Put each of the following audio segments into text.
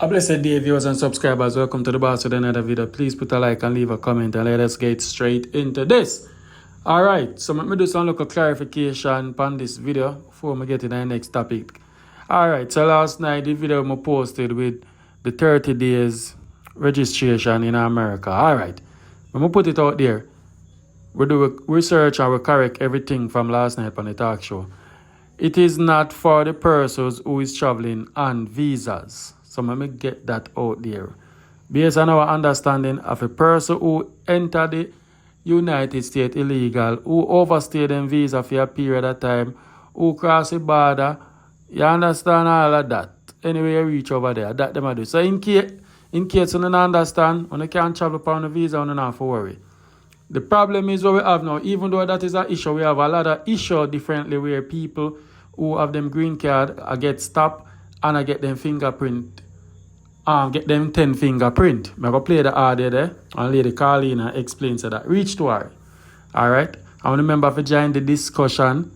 A blessed day, viewers and subscribers. Welcome to the boss with another video. Please put a like and leave a comment and let us get straight into this. Alright, so let me do some little clarification on this video before we get to the next topic. Alright, so last night the video I posted with the 30 days registration in America. Alright, when we put it out there, we do research and we correct everything from last night on the talk show. It is not for the persons who is traveling on visas. So let me get that out there. Based on our understanding of a person who entered the United States illegal, who overstayed in visa for a period of time, who cross the border, you understand all of that. Anyway, you reach over there, that them do. So in case you don't understand, when you can't travel upon the visa, you don't have to worry. The problem is what we have now, even though that is an issue, we have a lot of issues differently where people who have them green card get stopped and I get them fingerprint. Get them 10 fingerprint. I'm going to play the audio there and Lady Carlina explains that. Reach to her. Alright? I want to remember to join the discussion.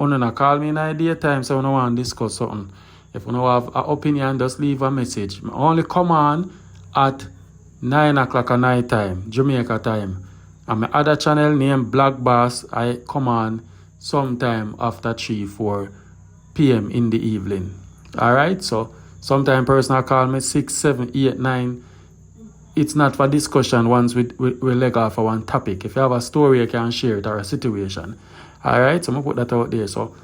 You don't call me in the daytime so you want to discuss something. If you don't have an opinion, just leave a message. I only come on at 9 o'clock at night time, Jamaica time. And my other channel named Black Bass, I come on sometime after 3-4 p.m. in the evening. Alright? So sometimes personal call me 6, 7, 8, 9. It's not for discussion once we leg off for one topic. If you have a story, you can share it or a situation. Alright, so I'm going to put that out there. So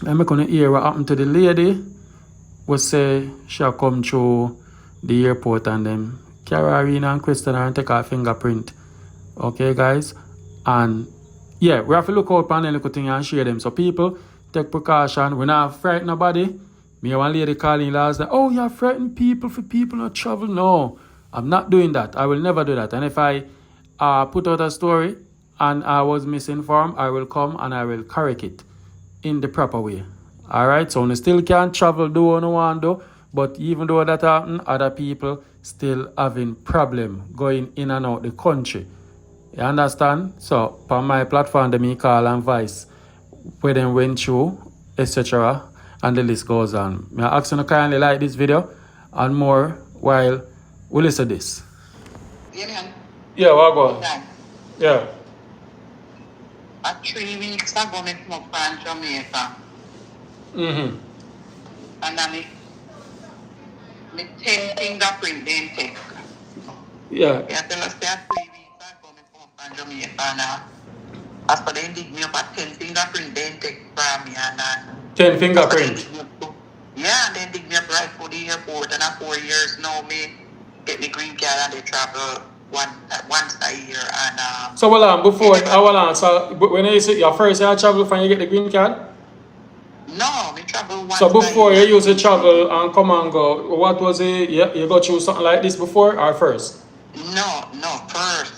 I'm going to hear what happened to the lady. We say she'll come through the airport and then carry her in and question her and take her fingerprint. Okay, guys? And yeah, we have to look out on any little thing and share them. So people, take precaution. We're not frighten nobody. Me one lady calling last night, oh, you frighten people for people not travel. No, I'm not doing that. I will never do that. And if I put out a story and I was misinformed, I will come and I will correct it in the proper way. Alright, so we still can't travel, do what we want to do. But even though that happen, other people still having problem going in and out the country. You understand? So, on my platform, they me call and voice where they went through, etc. And the list goes on. I ask you to kindly like this video and more while we listen to this. Yeah, what go? Yeah. 3 weeks ago, I came from Jamaica. Mm-hmm. And then I 10 fingerprint then take. Yeah. Yeah, tell us that 3 weeks ago, I came from Jamaica now. As for them, dig me up at 10 fingerprint then take from me and 10 fingerprint. Yeah, and then dig me up right for the airport and at 4 years now me get the green card and they travel once a year and so so when you say your first year travel when you get the green card? No, we travel once. So before you used to travel and come and go, what was it? You go through something like this before or first? No, first.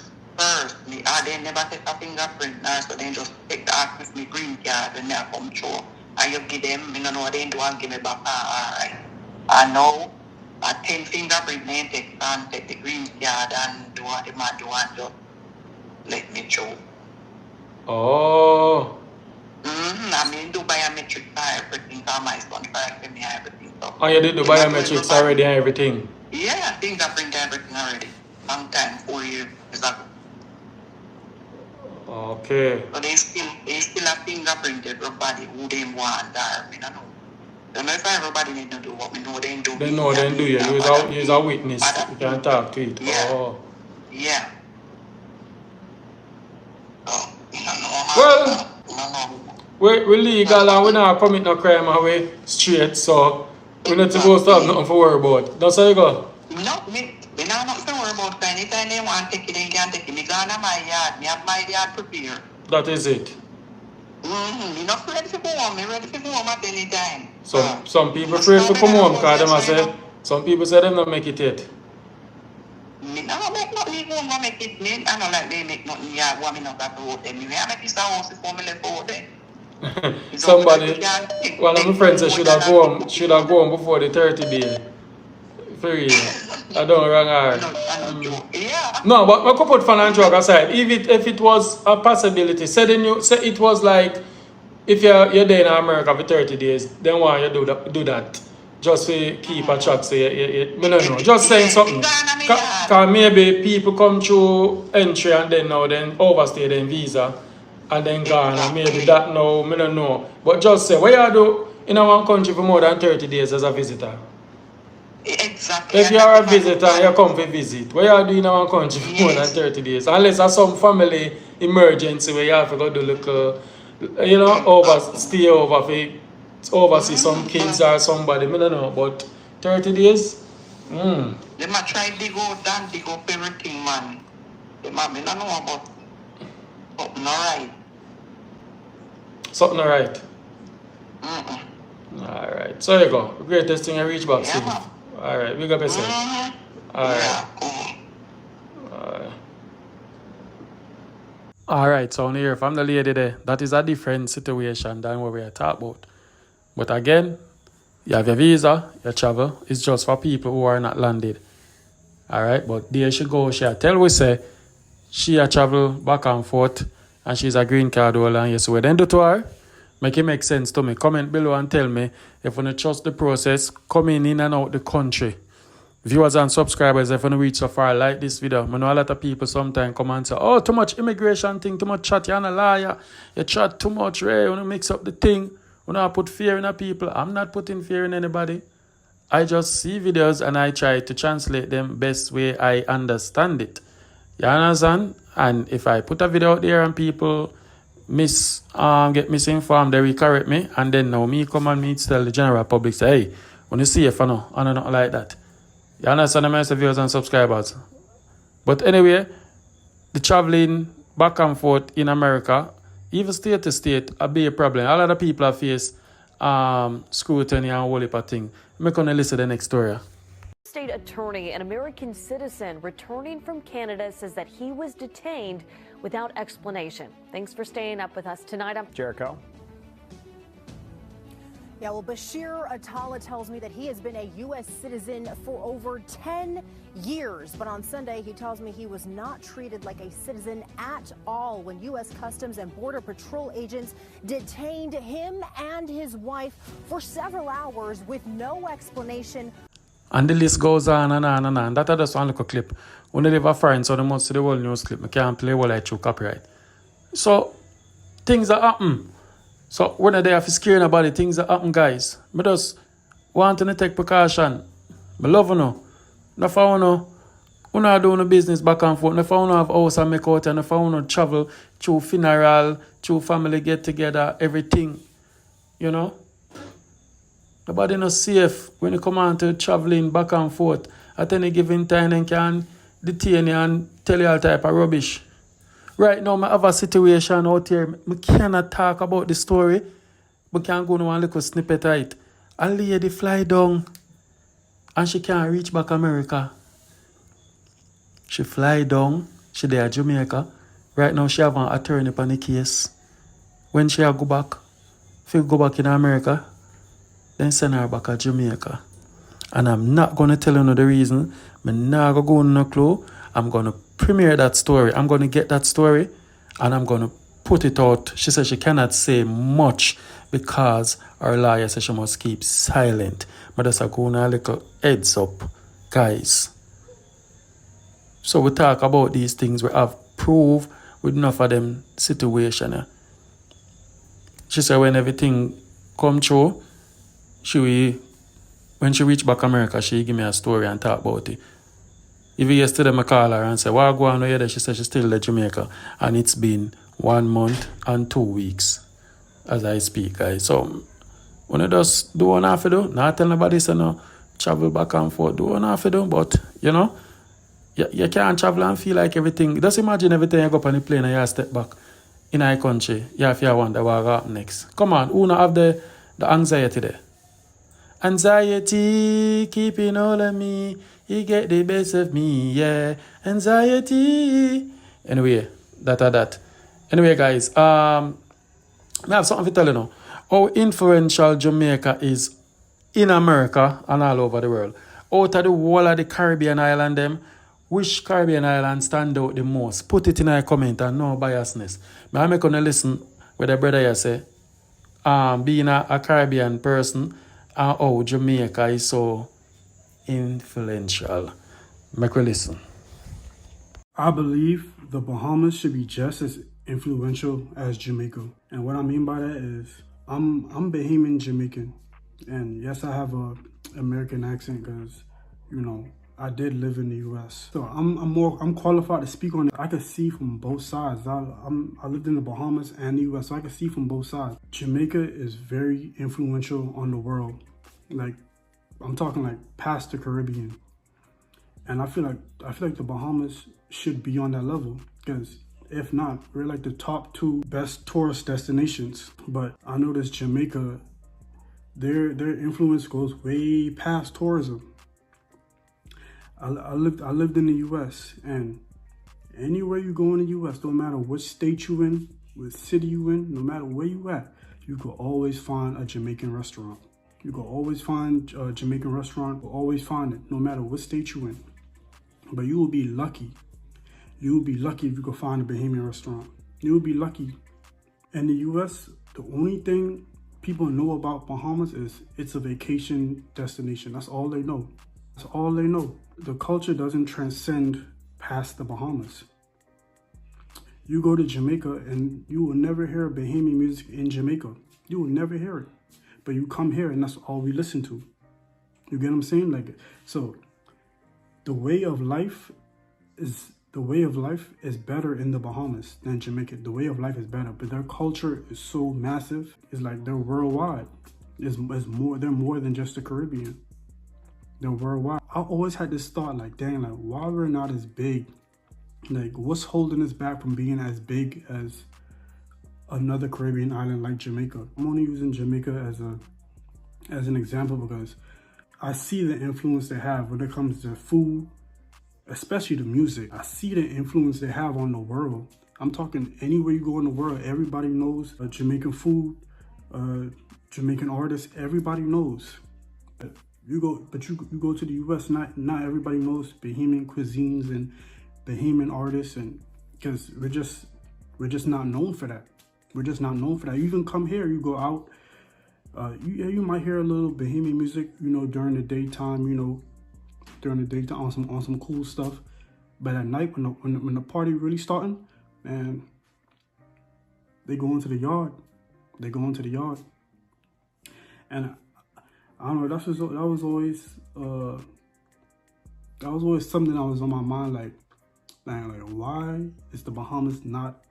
I they never take a fingerprint now, so they just take the act with me green card when they come through. And you give them, you know, they do and give me back. Alright. I know a 10 fingerprint they take the green card and do what the man do and just let me through. Oh. I mean, do biometric and everything for my son, for me everything. So, oh, you did the biometrics already and everything? Yeah, fingerprint everything already. Long time, 4 years ago. Okay. So they still have fingerprint everybody who they want there. I don't know. Don't know if everybody need to do what we know they do. They know they do you. You're a witness. You can talk to it. Yeah. Oh. Yeah. So, well, we're legal and we're not commit no crime away straight, so we're not supposed to have nothing to worry about. That's how you go? No, we not nothing to worry about. Anytime they want to take it, they can take it. Me gone to my yard. Me have my yard prepared. That is it. Me not ready to go home. Me ready to go home at any time. Some people afraid to come home because them say some people say them not make it yet. Me not make nothing home go make it. Me I don't like they make nothing yard. What me not got to hold them. Me I make this house before me left out there. Somebody, one of my friends said should have go home before the 30 day. For real. I don't wrong her. Yeah. No, but I could put fun and joke aside. If it was a possibility, say it was like if you're there in America for 30 days, then why you do that? just to keep a chat. So I don't know. Just saying something. Because maybe people come through entry and then overstay their visa and then gone. And maybe that now, I don't know. But just say, what you do in one country for more than 30 days as a visitor? Exactly. If you are a visitor and you come to visit, what you do in one country for more than 30 days? Unless there's some family emergency where you have to go do look, stay over for oversee some kids or somebody, I don't know, but 30 days? They might try to go down, dig up everything, man. They might be not know about something alright. Something alright. Alright, so you go. Greatest thing I reach back soon. Alright, we got better. Alright. Alright, so on here from the lady there, that is a different situation than what we are talking about. But again, you have your visa, your travel, it's just for people who are not landed. Alright, but there she go, she tell we say she a travel back and forth and she's a green card holder and yes, we then do to her. Make it make sense to me. Comment below and tell me if you don't trust the process coming in and out the country. Viewers and subscribers, if you don't reach so far, like this video. I know a lot of people sometimes come and say, oh, too much immigration thing, too much chat, you're a liar. You chat too much, Ray. You want to mix up the thing. You want to put fear in the people. I'm not putting fear in anybody. I just see videos and I try to translate them best way I understand it. You understand? And if I put a video out there and people get misinformed, they will correct me. And then now me come and me tell the general public, say, hey, when you see if I know, and not like that. You understand, my viewers and subscribers? But anyway, the traveling back and forth in America, even state to state, a be a problem. A lot of people face scrutiny and whole heap of things. I'm going to listen to the next story. State attorney, an American citizen returning from Canada, says that he was detained without explanation. Thanks for staying up with us tonight. I'm Jericho. Yeah, well, Bashir Atala tells me that he has been a U.S. citizen for over 10 years. But on Sunday, he tells me he was not treated like a citizen at all when U.S. Customs and Border Patrol agents detained him and his wife for several hours with no explanation. And the list goes on and on and on. That is just one little clip. When they leave a foreign, so they must see the whole news clip. I can't play what I through copyright. So, things that happen. So, when they have to scare about the things that happen, guys, I just want to take precaution. I love you. No for you not doing the business back and forth. No for you have house and make out. And no for you travel through funeral, through family get together, everything. You know? Nobody not safe when you come on to traveling back and forth. At any given time, they can detain you and tell you all type of rubbish. Right now, I have a situation out here. I cannot talk about the story. I can't go to one little snippet of it. A lady fly down and she can't reach back America. She fly down. She there at Jamaica. Right now, she have an attorney on the case. When she go back, if you go back in America, then send her back to Jamaica. And I'm not going to tell you the reason. I'm not going to go no clue. I'm going to premiere that story. I'm going to get that story and I'm going to put it out. She said she cannot say much because her lawyer says she must keep silent. But that's a going a little heads up, guys. So we talk about these things. We have proof with enough of them situation. She said when everything come true, when she reach back America, she give me a story and talk about it. Even yesterday, I call her and say, "Why go on here?" She said she's still in Jamaica. And it's been 1 month and 2 weeks as I speak, guys. So, when you just do what you have to do, not tell nobody, say no, travel back and forth, do what you have to do. But, you know, you can't travel and feel like everything. Just imagine everything you go up on the plane and you step back in our country. You have to wonder what will happen next. Come on, who not have the anxiety there? Anxiety keeping all of me. He get the best of me, yeah. Anxiety. Anyway, that. Anyway, guys, I have something to tell you now. How influential Jamaica is in America and all over the world. Out of the whole of the Caribbean island, them, which Caribbean island stand out the most? Put it in a comment and no biasness. I'm going to listen with the brother here say, being a Caribbean person, and how Jamaica is so influential. Make we listen. I believe the Bahamas should be just as influential as Jamaica. And what I mean by that is I'm Bahamian Jamaican. And yes, I have a American accent because, you know, I did live in the US. So I'm qualified to speak on it. I could see from both sides. I lived in the Bahamas and the US, so I could see from both sides. Jamaica is very influential on the world. Like, I'm talking like past the Caribbean. And I feel like the Bahamas should be on that level, because if not, we're like the top 2 best tourist destinations. But I noticed Jamaica, their influence goes way past tourism. I lived in the US, and anywhere you go in the US, no matter what state you in, what city you in, no matter where you at, you could always find a Jamaican restaurant. You could always find a Jamaican restaurant, you'll always find it, no matter what state you in. But you will be lucky. You will be lucky if you could find a Bahamian restaurant. You will be lucky. In the US, the only thing people know about Bahamas is it's a vacation destination. That's all they know. That's all they know. The culture doesn't transcend past the Bahamas. You go to Jamaica and you will never hear Bahamian music in Jamaica. You will never hear it. But you come here and that's all we listen to. You get what I'm saying? Like, so the way of life is better in the Bahamas than Jamaica. The way of life is better, but their culture is so massive. It's like they're worldwide. They're more than just the Caribbean. They're worldwide. I always had this thought, like, dang, like, why we're not as big? Like, what's holding us back from being as big as another Caribbean island like Jamaica? I'm only using Jamaica as an example because I see the influence they have when it comes to food, especially the music. I see the influence they have on the world. I'm talking anywhere you go in the world, everybody knows Jamaican food, Jamaican artists, everybody knows. You go to the US, not everybody knows Bahamian cuisines and Bahamian artists, and because we're just not known for that. We're just not known for that. You even come here, you go out, you might hear a little Bahamian music, you know, during the daytime, on some cool stuff. But at night, when the party really starting, man, they go into the yard. They go into the yard, and I don't know. That was always something that was on my mind. Like, why is the Bahamas not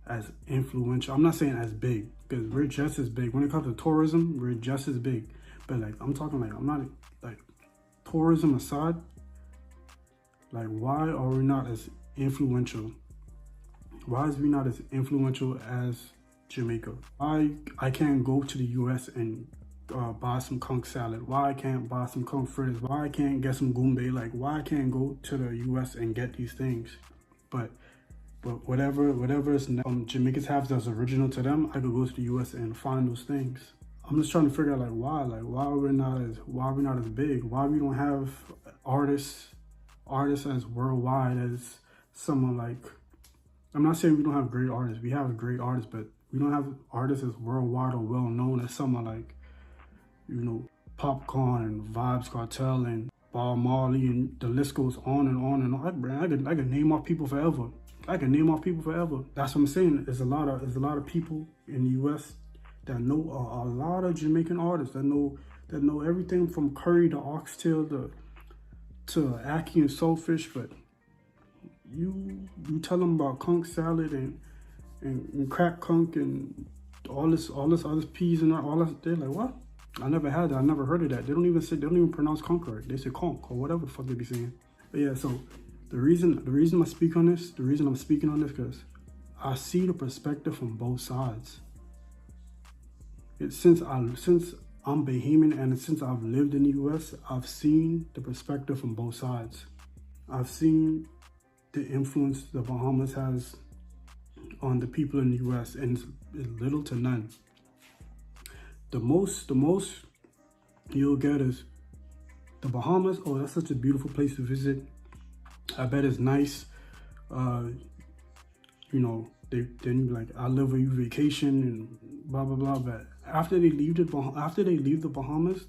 as influential? I'm not saying as big, because we're just as big. When it comes to tourism, we're just as big. But like, I'm talking like, I'm not like, tourism aside, like, why are we not as influential? Why is we not as influential as Jamaica? Why I can't go to the US and buy some conch salad? Why I can't buy some conch fritters? Why I can't get some gumbe? Like, why I can't go to the US and get these things? But whatever Jamaicans have that's original to them, I could go to the US and find those things. I'm just trying to figure out why we're not as big, why we don't have artists as worldwide as someone like, I'm not saying we don't have great artists, we have great artists, but we don't have artists as worldwide or well known as someone like, you know, Popcorn and Vibes Cartel and Bob Marley, and the list goes on and on and on. I could name off people forever. That's what I'm saying. There's a lot of people in the US that know a lot of Jamaican artists that know everything from curry to oxtail to ackee and saltfish, but you tell them about conch salad and crack conch and all this other peas and all that, they're like, what? I never had that. I never heard of that. They don't even pronounce conch right. They say conch or whatever the fuck they be saying. But yeah, so the reason I'm speaking on this because I see the perspective from both sides. Since I'm Bahamian and since I've lived in the US, I've seen the perspective from both sides. I've seen the influence the Bahamas has on the people in the US, and it's little to none. The most you'll get is the Bahamas. Oh, that's such a beautiful place to visit. I bet it's nice. You know, then you like, I live where you vacation and blah blah blah. But after they leave the Bahamas,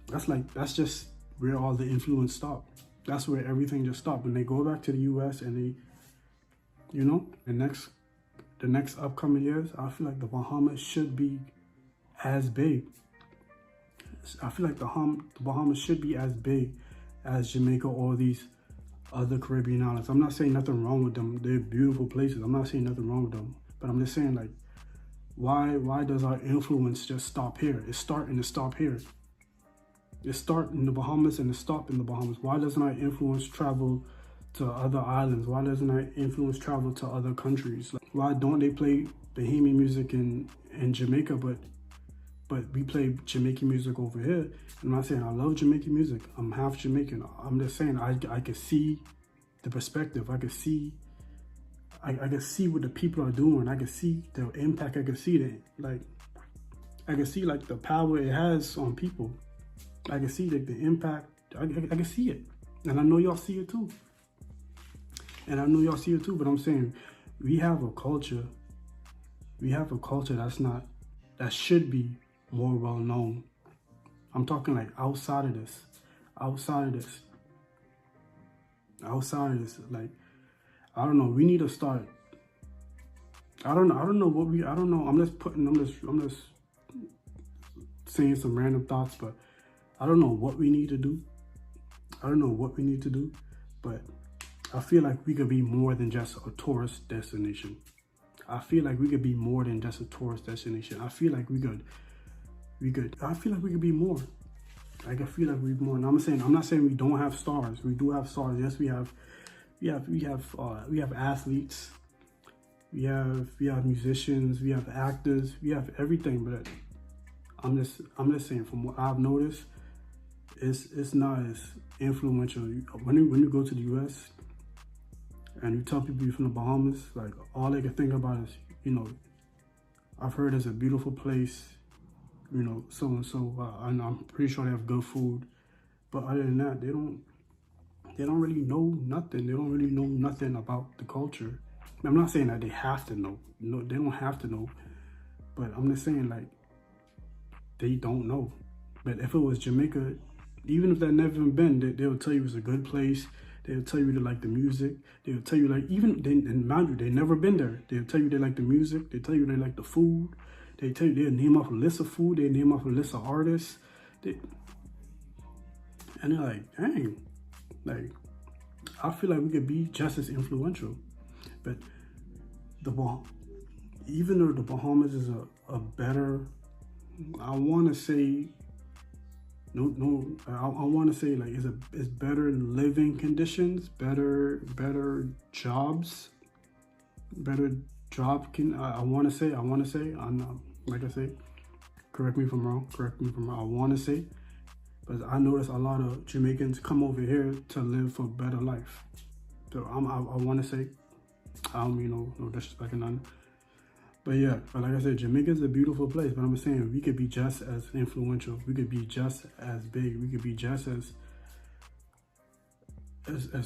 that's just where all the influence stopped. That's where everything just stopped. When they go back to the U.S. and they, you know, the next upcoming years, I feel like the Bahamas should be as big. I feel like the Bahamas should be as big as Jamaica or these other Caribbean islands. I'm not saying nothing wrong with them. They're beautiful places. I'm not saying nothing wrong with them. But I'm just saying, like, why does our influence just stop here? It's starting to stop here. It start in the Bahamas and it stop in the Bahamas. Why doesn't our influence travel to other islands? Why doesn't our influence travel to other countries? Like, why don't they play Bahamian music in Jamaica, but we play Jamaican music over here? I'm not saying I love Jamaican music. I'm half Jamaican. I'm just saying I can see the perspective. I can see what the people are doing. I can see the impact. I can see like the power it has on people. I can see the impact. I can see it, and I know y'all see it too. But I'm saying we have a culture. We have a culture that should be more well known. I'm talking like outside of this. Like, I don't know. We need to start. I don't know. I'm just saying some random thoughts, but I don't know what we need to do. But I feel like we could be more than just a tourist destination. I feel like we could be more. I feel like we could be more. Like, I feel like we're more. And I'm not saying we don't have stars. We do have stars. Yes, we have athletes. We have musicians. We have actors. We have everything. But I'm just saying, from what I've noticed, it's not as influential. When you go to the U.S. and you tell people you're from the Bahamas, like, all they can think about is, you know, I've heard it's a beautiful place, you know, so and so, and I'm pretty sure they have good food. But other than that, they don't really know nothing. They don't really know nothing about the culture. I'm not saying that they have to know. No, they don't have to know. But I'm just saying, like, they don't know. But if it was Jamaica, even if they've never been, they'll tell you it's a good place. They'll tell you they like the music. They'll tell you, like, and mind you, they've never been there. They'll tell you they like the music. They tell you they like the food. They tell you they'll name off a list of food. They name off a list of artists. And they're like, dang, like, I feel like we could be just as influential. But even though the Bahamas is a better, I want to say, I want to say, like, it's better living conditions, better jobs, better job. I want to say, I'm not, like I say, correct me if I'm wrong. I want to say, but I notice a lot of Jamaicans come over here to live for better life. So I want to say, I don't mean no disrespect or nothing. But yeah, but like I said, Jamaica's a beautiful place. But I'm saying we could be just as influential. We could be just as big. We could be just as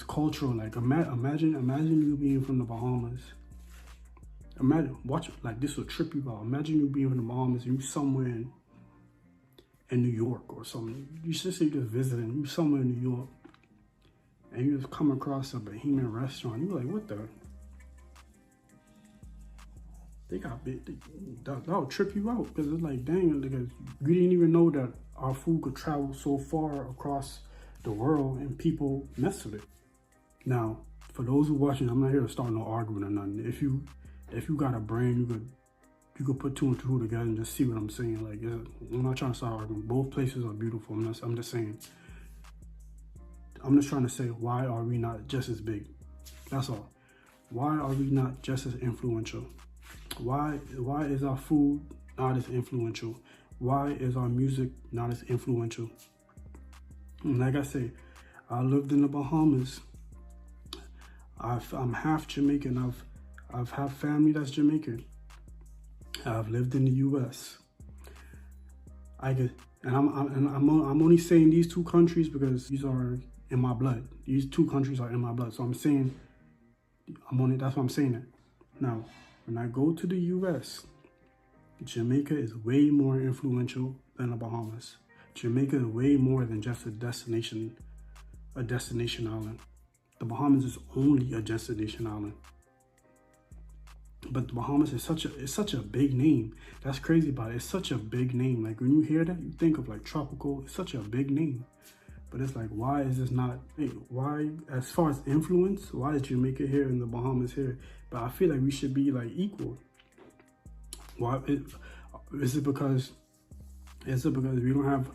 cultural. Like, imagine you being from the Bahamas. Watch, like, this will trip you out. Imagine you being from the Bahamas and you somewhere in New York or something. You should say you're just visiting. You somewhere in New York, and you just come across a Bahamian restaurant. You're like, what the? They got big. That'll trip you out, because it's like, dang, because we didn't even know that our food could travel so far across the world and people mess with it. Now, for those who watching, I'm not here to start no argument or nothing. If you got a brain, you could put two and two together and just see what I'm saying. Like, yeah, I'm not trying to start arguing. Both places are beautiful. I'm just saying. I'm just trying to say, why are we not just as big? That's all. Why are we not just as influential? Why is our food not as influential? Why is our music not as influential? And like I say, I lived in the Bahamas. I'm half Jamaican. I've had family that's Jamaican. I've lived in the U.S. I'm only saying these two countries because these are in my blood. These two countries are in my blood. So I'm saying, that's why I'm saying it. Now, when I go to the U.S. Jamaica is way more influential than the Bahamas. Jamaica is way more than just a destination island. The Bahamas is only a destination island. But the Bahamas is such a big name. That's crazy about it. It's such a big name. Like when you hear that, you think of like tropical. It's such a big name. But it's like, why is this not, why, as far as influence, why is Jamaica here and the Bahamas here? But I feel like we should be like equal. Why is it because we don't have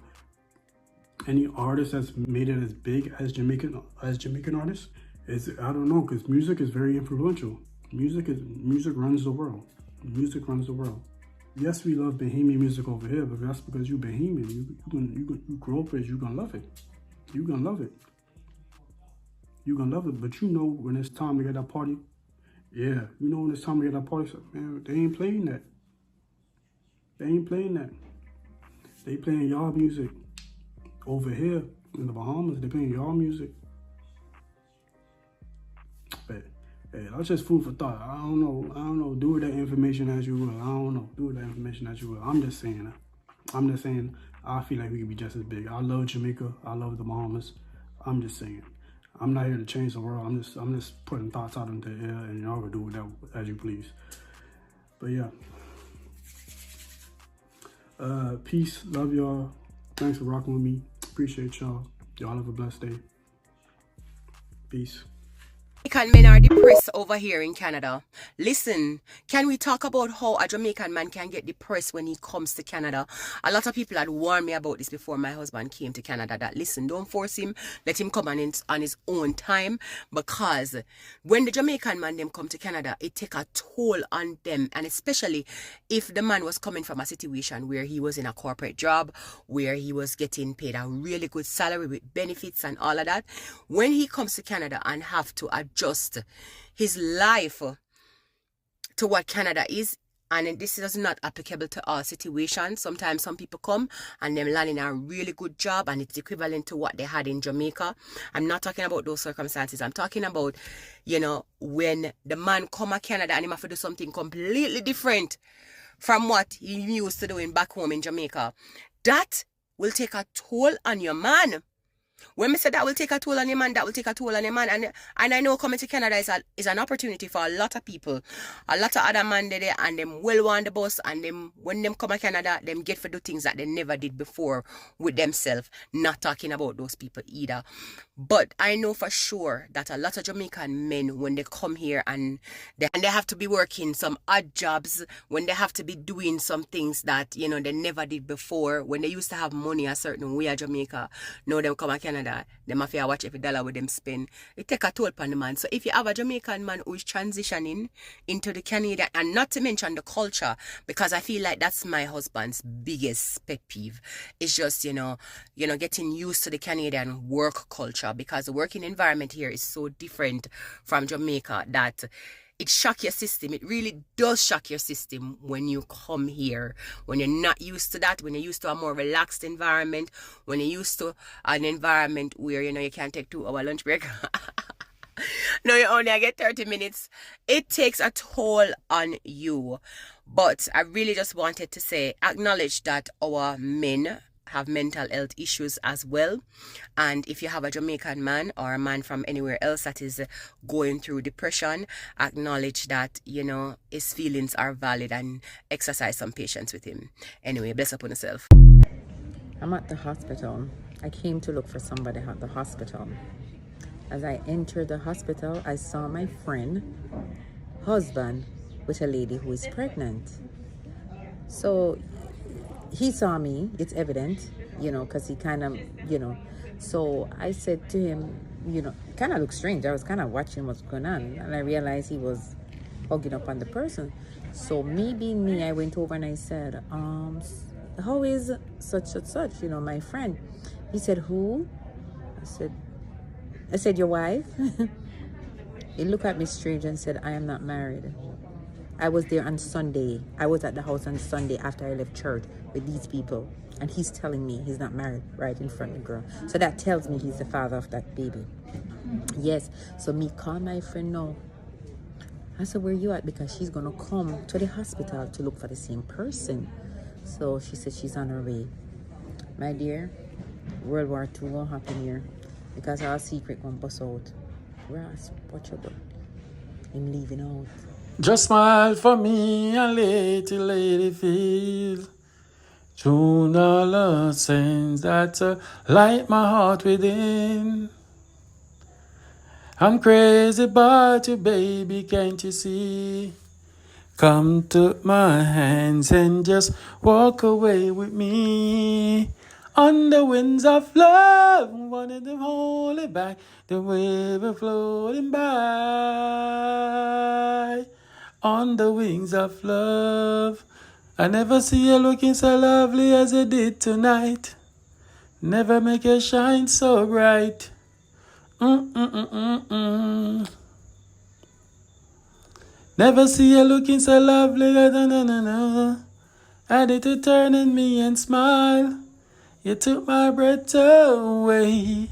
any artists that's made it as big as Jamaican artists? I don't know, because music is very influential. Music runs the world. Music runs the world. Yes, we love Bahamian music over here, but that's because you Bahamian. You grow up with it, you're gonna love it. You're gonna love it. You're gonna love it. But you know when it's time to get that party, yeah, you know when it's time to get that party, so, man, they ain't playing that. They ain't playing that. They playing y'all music. Over here in the Bahamas, they playing y'all music. But hey, that's just food for thought. I don't know. Do with that information as you will. I don't know. Do with that information as you will. I'm just saying. I feel like we could be just as big. I love Jamaica. I love the Bahamas. I'm just saying. I'm not here to change the world. I'm just putting thoughts out into the air, and y'all can do with that as you please. But yeah. Peace. Love y'all. Thanks for rocking with me. Appreciate y'all. Y'all have a blessed day. Peace. Jamaican men are depressed over here in Canada. Listen, can we talk about how a Jamaican man can get depressed when he comes to Canada? A lot of people had warned me about this before my husband came to Canada, that listen, don't force him, let him come on his own time, because when the Jamaican man them come to Canada, it take a toll on them, and especially if the man was coming from a situation where he was in a corporate job, where he was getting paid a really good salary with benefits and all of that. When he comes to Canada and have to adjust his life to what Canada is, and this is not applicable to all situations. Sometimes some people come and them land in a really good job and it's equivalent to what they had in Jamaica. I'm not talking about those circumstances. I'm talking about, when the man come to Canada and he have to do something completely different from what he used to doing back home in Jamaica. That will take a toll on your man. When I say that will take a toll on your man, that will take a toll on your man. And I know coming to Canada is an opportunity for a lot of people. A lot of other men there and them well want the bus, and them when them come to Canada, them get for do things that they never did before with themselves. Not talking about those people either. But I know for sure that a lot of Jamaican men, when they come here and they have to be working some odd jobs, when they have to be doing some things that, they never did before, when they used to have money a certain way at Jamaica, now them come to Canada, them have to watch every dollar with them spend. It take a toll upon the man. So if you have a Jamaican man who is transitioning into the Canadian, and not to mention the culture, because I feel like that's my husband's biggest pet peeve, it's just, getting used to the Canadian work culture, because the working environment here is so different from Jamaica that it shocks your system. It really does shock your system when you come here. When you're not used to that, when you're used to a more relaxed environment, when you're used to an environment where, you can't take 2-hour lunch break. No, you only get 30 minutes. It takes a toll on you. But I really just wanted to say, acknowledge that our men have mental health issues as well, and if you have a Jamaican man or a man from anywhere else that is going through depression, acknowledge that his feelings are valid and exercise some patience with him. Anyway, bless upon yourself. I'm at the hospital. I came to look for somebody at the hospital. As I entered the hospital, I saw my friend husband with a lady who is pregnant. So he saw me, it's evident, because he kind of, so I said to him, kind of looked strange. I was kind of watching what's going on, and I realized he was hugging up on the person. So me being me, I went over and I said, how is such and such, my friend? He said, who? I said, your wife? He looked at me strange and said, I am not married. I was there on Sunday. I was at the house on Sunday after I left church with these people. And he's telling me he's not married right in front of the girl. So that tells me he's the father of that baby. Yes. So me call my friend now. I said, where you at? Because she's going to come to the hospital to look for the same person. So she said she's on her way. My dear, World War II won't happen here because our secret won't bust out. Ross, watch your butt. Him leaving out. Just smile for me and let the lady feel. Through all the things that light my heart within. I'm crazy about you, baby, can't you see? Come to my hands and just walk away with me. On the winds of love, wanted to hold it back, the wave floating by. On the wings of love, I never see you looking so lovely as you did tonight. Never make you shine so bright. Never see you looking so lovely. Added to turning me and smile. You took my breath away.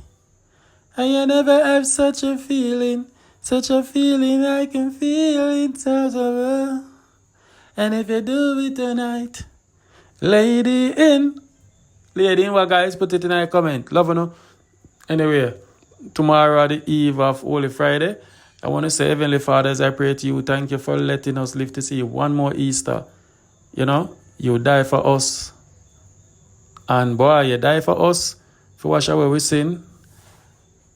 And you never have such a feeling I can feel it. And if you do it tonight, lady in what, guys? Put it in a comment. Love you, no? Anyway, tomorrow, the eve of Holy Friday, I want to say, Heavenly Father, as I pray to you, thank you for letting us live to see one more Easter. You know, you die for us. And boy, you die for us to wash away we sin.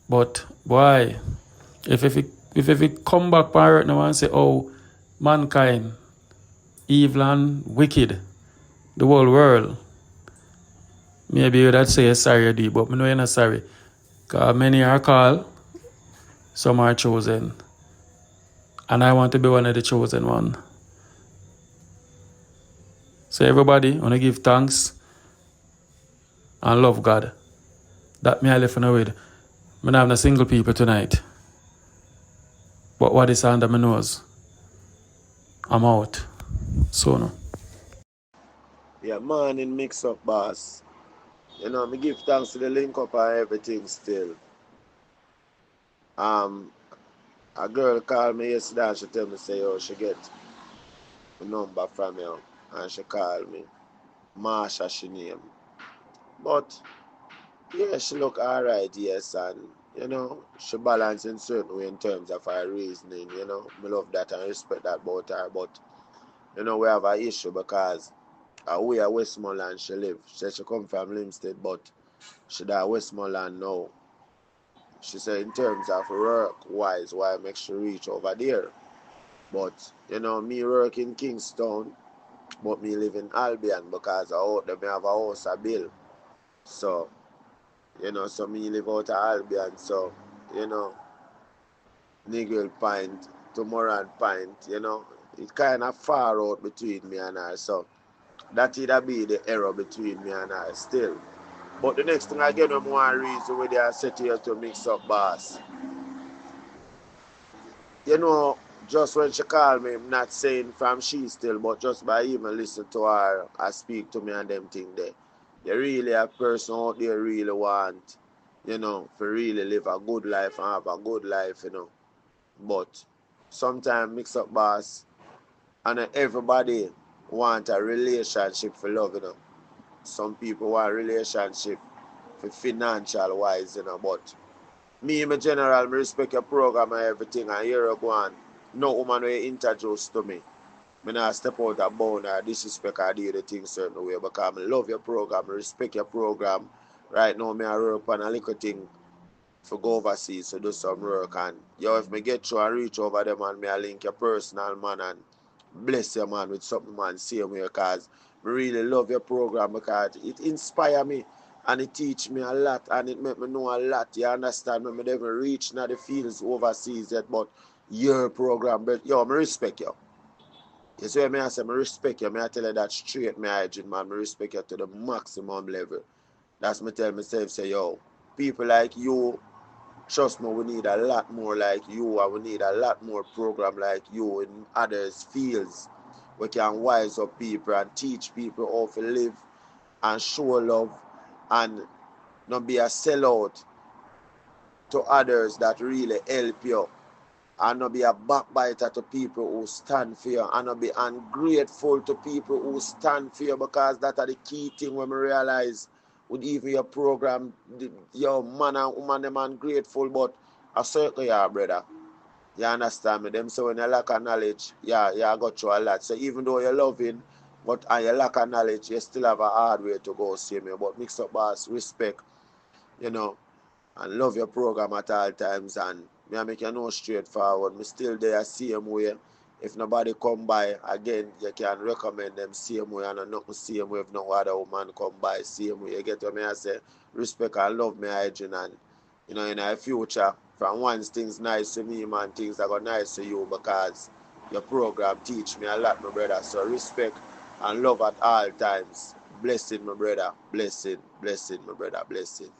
But boy, if we come back on earth now and say, oh, mankind, evil and wicked, the whole world, maybe you would say sorry, do, but I know you're not sorry. Because many are called, some are chosen. And I want to be one of the chosen one. So everybody, I want to give thanks and love God. That me I left on with. I don't have no single people tonight. But what is under my nose? I'm out. So no. Yeah, morning MIXUP, boss. You know, me give thanks to the link up and everything still. A girl called me yesterday and she tell me say, oh, she get a number from you. And she called me. Marsha, she name. But yeah, she look alright, yes, and you know, she balance in certain way in terms of her reasoning, you know. Me love that and respect that about her, but you know, we have an issue because we are Westmoreland she live. She said she come from Limstead, but she da Westmoreland now. She said in terms of work wise, why make she reach over there. But you know, me work in Kingston, but me live in Albion because out there me have a house I build. So you know, so me live out of Albion, so, you know, Nigel Pint to Moran Pint, you know, it kind of far out between me and her, so that either be the error between me and her still. But the next thing I get no more reason where they are set here to mix up, boss. You know, just when she called me, I'm not saying from she still, but just by even listen to her, I speak to me and them thing there. You really a person out there really want, you know, to really live a good life and have a good life, you know. But sometimes mix up, boss, and everybody want a relationship for love, you know. Some people want a relationship for financial wise, you know, but me in general, I respect your program and everything, and here you go on. No woman will introduce to me. I not step out of bound or disrespect or do the thing certain way because I love your program, I respect your program. Right now, I work on a little thing for go overseas to do some work. And yo, if I get through and reach over them and I link your personal man and bless your man with something man same way because I really love your program because it inspire me and it teach me a lot and it make me know a lot. You understand? I never reach now the fields overseas yet, but your program, but yo, I respect you. You see what I say? I respect you. I tell you that straight, my agent, man. I respect you to the maximum level. That's me tell myself, say, yo, people like you, trust me, we need a lot more like you, and we need a lot more program like you in others fields. We can wise up people and teach people how to live and show love and not be a sellout to others that really help you. and not be a backbiter to people who stand for you, and not be ungrateful to people who stand for you, because that are the key thing when we realize with even your program, your man and woman, them ungrateful, but I certainly are, brother. You understand me? Them say when you lack of knowledge, you got through a lot. So even though you're loving, but and you lack of knowledge, you still have a hard way to go, see me. But mix up boss, respect, you know, and love your program at all times, and me I make you know straightforward. Me still there same way. If nobody come by again, you can recommend them same way, and not same way if no other woman come by same way. You get what me I say? Respect and love me hygiene, and you know in the future, from once things nice to me, man, things are gonna nice to you, because your program teach me a lot, my brother. So respect and love at all times. Blessing, my brother. Blessing, blessing, my brother. Blessing.